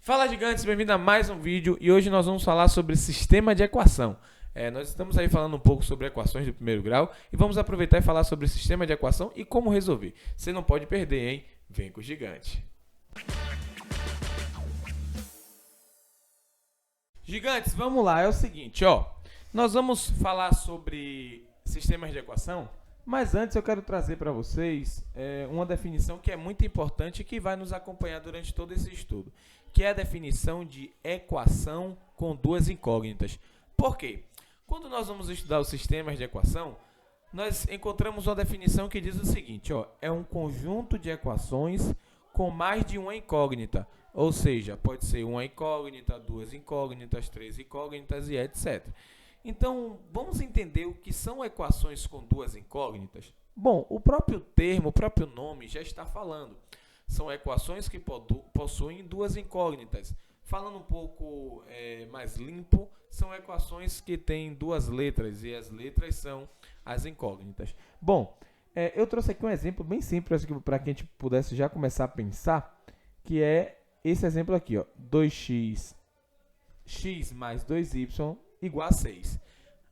Fala, gigantes, bem-vindo a mais um vídeo e hoje nós vamos falar sobre sistema de equação. Nós estamos aí falando um pouco sobre equações do primeiro grau e vamos aproveitar e falar sobre sistema de equação e como resolver. Você não pode perder, hein? Vem com o gigante. Gigantes, vamos lá, é o seguinte, ó. Nós vamos falar sobre sistemas de equação, mas antes eu quero trazer para vocês uma definição que é muito importante e que vai nos acompanhar durante todo esse estudo, que é a definição de equação com duas incógnitas. Por quê? Quando nós vamos estudar os sistemas de equação, nós encontramos uma definição que diz o seguinte, ó, é um conjunto de equações com mais de uma incógnita, ou seja, pode ser uma incógnita, duas incógnitas, três incógnitas e etc. Então, vamos entender o que são equações com duas incógnitas? Bom, o próprio termo, o próprio nome já está falando. São equações que possuem duas incógnitas. Falando um pouco mais limpo, são equações que têm duas letras e as letras são as incógnitas. Bom, eu trouxe aqui um exemplo bem simples para que a gente pudesse já começar a pensar, que é esse exemplo aqui, ó, 2x mais 2y igual a 6.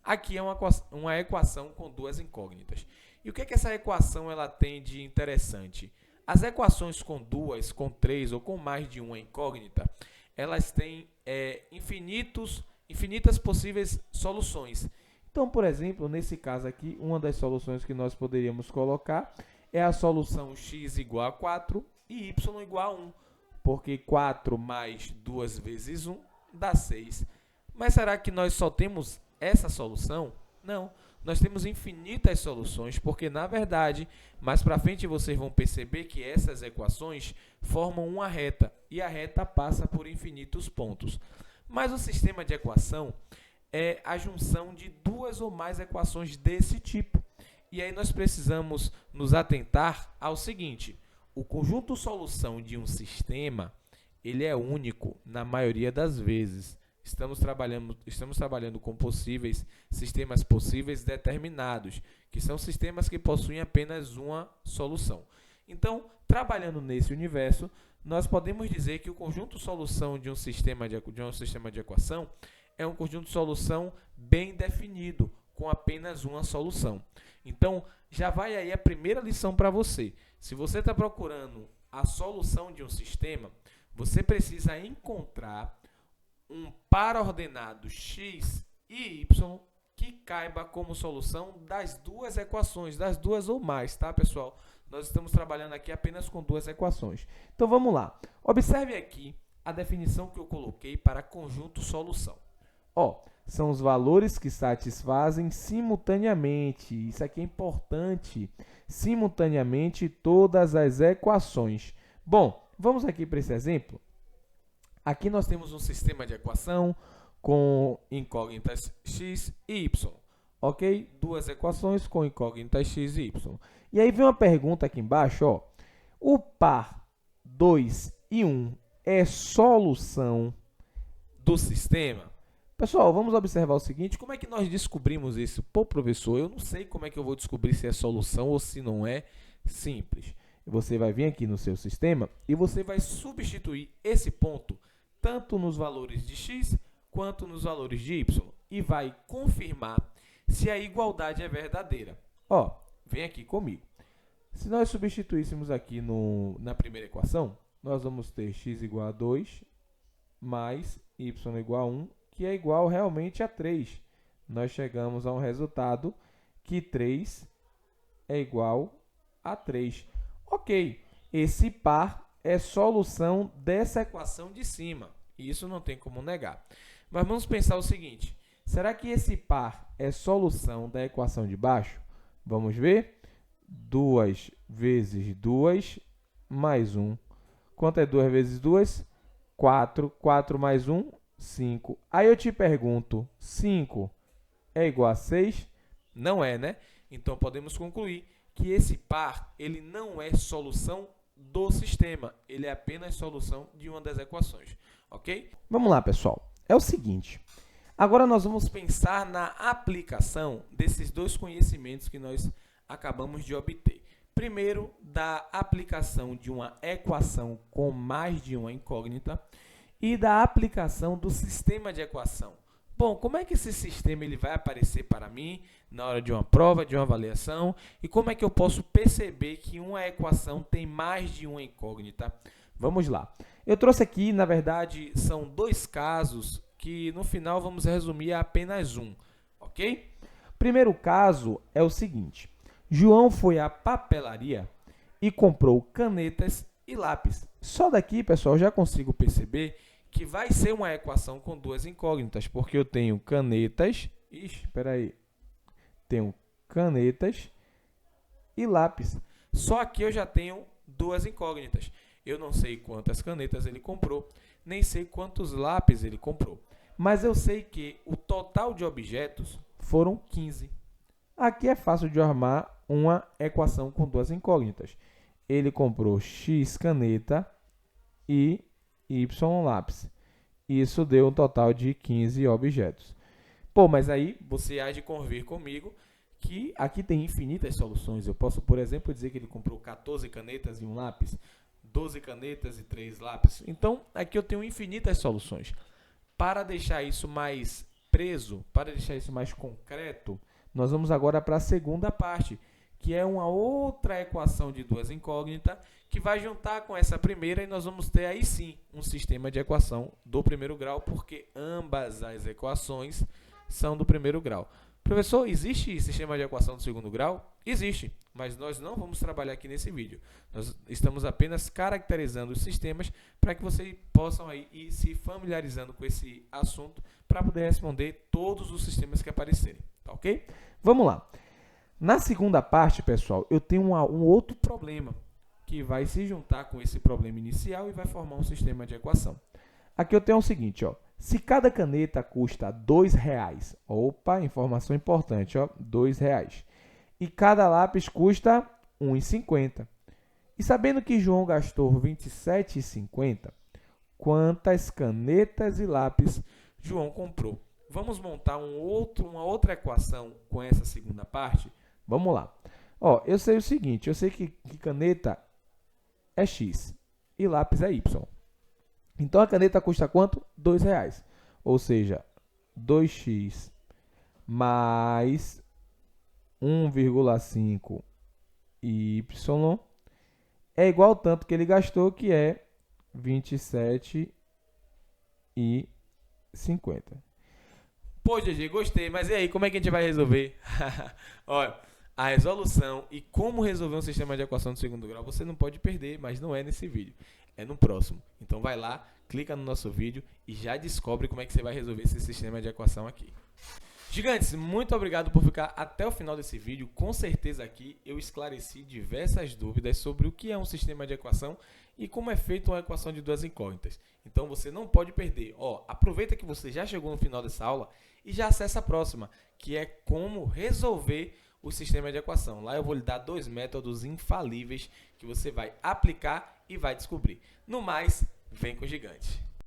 Aqui é uma equação com duas incógnitas. E o que é que essa equação ela tem de interessante? As equações com duas, com três ou com mais de uma incógnita, elas têm infinitas possíveis soluções. Então, por exemplo, nesse caso aqui, uma das soluções que nós poderíamos colocar é a solução x igual a 4 e y igual a 1, porque 4 mais 2 vezes 1 dá 6. Mas será que nós só temos essa solução? Não, nós temos infinitas soluções, porque na verdade, mais para frente vocês vão perceber que essas equações formam uma reta, e a reta passa por infinitos pontos. Mas o sistema de equação é a junção de duas ou mais equações desse tipo. E aí nós precisamos nos atentar ao seguinte, o conjunto solução de um sistema, ele é único na maioria das vezes. Estamos trabalhando com sistemas possíveis determinados, que são sistemas que possuem apenas uma solução. Então, trabalhando nesse universo, nós podemos dizer que o conjunto solução de um sistema de equação é um conjunto de solução bem definido, com apenas uma solução. Então, já vai aí a primeira lição para você. Se você está procurando a solução de um sistema, você precisa encontrar um par ordenado x e y que caiba como solução das duas equações, das duas ou mais, tá, pessoal? Nós estamos trabalhando aqui apenas com duas equações. Então, vamos lá. Observe aqui a definição que eu coloquei para conjunto solução. Ó, são os valores que satisfazem simultaneamente, isso aqui é importante, simultaneamente todas as equações. Bom, vamos aqui para esse exemplo. Aqui nós temos um sistema de equação com incógnitas x e y, ok? Duas equações com incógnitas x e y. E aí vem uma pergunta aqui embaixo, ó. O par 2 e 1 é solução do sistema? Pessoal, vamos observar o seguinte, como é que nós descobrimos isso? Pô, professor, eu não sei como é que eu vou descobrir se é solução ou se não é. Simples. Você vai vir aqui no seu sistema e você vai substituir esse ponto tanto nos valores de x quanto nos valores de y e vai confirmar se a igualdade é verdadeira. Ó, vem aqui comigo. Se nós substituíssemos aqui na primeira equação, nós vamos ter x igual a 2 mais y igual a 1, que é igual realmente a 3. Nós chegamos a um resultado que 3 é igual a 3. Ok, esse par é solução dessa equação de cima. Isso não tem como negar. Mas vamos pensar o seguinte, será que esse par é solução da equação de baixo? Vamos ver? 2 vezes 2 mais 1. Quanto é 2 vezes 2? 4. 4 mais 1, 5. Aí eu te pergunto, 5 é igual a 6? Não é, né? Então, podemos concluir que esse par ele não é solução do sistema, ele é apenas solução de uma das equações, ok? Vamos lá, pessoal. É o seguinte, agora nós vamos pensar na aplicação desses dois conhecimentos que nós acabamos de obter. Primeiro, da aplicação de uma equação com mais de uma incógnita e da aplicação do sistema de equação. Bom, como é que esse sistema ele vai aparecer para mim na hora de uma prova, de uma avaliação, e como é que eu posso perceber que uma equação tem mais de uma incógnita? Vamos lá. Eu trouxe aqui, na verdade, são dois casos que no final vamos resumir a apenas um, ok? Primeiro caso é o seguinte: João foi à papelaria e comprou canetas e lápis. Só daqui, pessoal, já consigo perceber que vai ser uma equação com duas incógnitas, porque eu tenho canetas, tenho canetas e lápis. Só aqui eu já tenho duas incógnitas. Eu não sei quantas canetas ele comprou, nem sei quantos lápis ele comprou. Mas eu sei que o total de objetos foram 15. Aqui é fácil de armar uma equação com duas incógnitas. Ele comprou X caneta e Y lápis. Isso deu um total de 15 objetos. Pô, mas aí você há de convir comigo que aqui tem infinitas soluções. Eu posso, por exemplo, dizer que ele comprou 14 canetas e um lápis, 12 canetas e 3 lápis. Então, aqui eu tenho infinitas soluções. Para deixar isso mais preso, para deixar isso mais concreto, nós vamos agora para a segunda parte, que é uma outra equação de duas incógnitas, que vai juntar com essa primeira e nós vamos ter aí sim um sistema de equação do primeiro grau, porque ambas as equações são do primeiro grau. Professor, existe sistema de equação do segundo grau? Existe, mas nós não vamos trabalhar aqui nesse vídeo. Nós estamos apenas caracterizando os sistemas para que vocês possam aí ir se familiarizando com esse assunto para poder responder todos os sistemas que aparecerem, tá ok? Vamos lá. Na segunda parte, pessoal, eu tenho um outro problema que vai se juntar com esse problema inicial e vai formar um sistema de equação. Aqui eu tenho o seguinte, ó. Se cada caneta custa R$2, opa, informação importante, ó, R$2, e cada lápis custa R$1,50. E sabendo que João gastou R$27,50, quantas canetas e lápis João comprou? Vamos montar uma outra equação com essa segunda parte? Vamos lá. Ó, eu sei o seguinte, eu sei que caneta é X e lápis é Y. Então, a caneta custa quanto? R$2. Ou seja, 2x mais 1,5y é igual ao tanto que ele gastou, que é 27,50. Pô, GG, gostei, mas e aí, como é que a gente vai resolver? Olha, a resolução e como resolver um sistema de equação de segundo grau você não pode perder, mas não é nesse vídeo, é no próximo. Então vai lá, clica no nosso vídeo e já descobre como é que você vai resolver esse sistema de equação aqui. Gigantes, muito obrigado por ficar até o final desse vídeo. Com certeza aqui eu esclareci diversas dúvidas sobre o que é um sistema de equação e como é feita uma equação de duas incógnitas. Então você não pode perder. Ó, aproveita que você já chegou no final dessa aula e já acessa a próxima, que é como resolver o sistema de equação. Lá eu vou lhe dar 2 métodos infalíveis que você vai aplicar e vai descobrir. No mais, vem com o Gigante.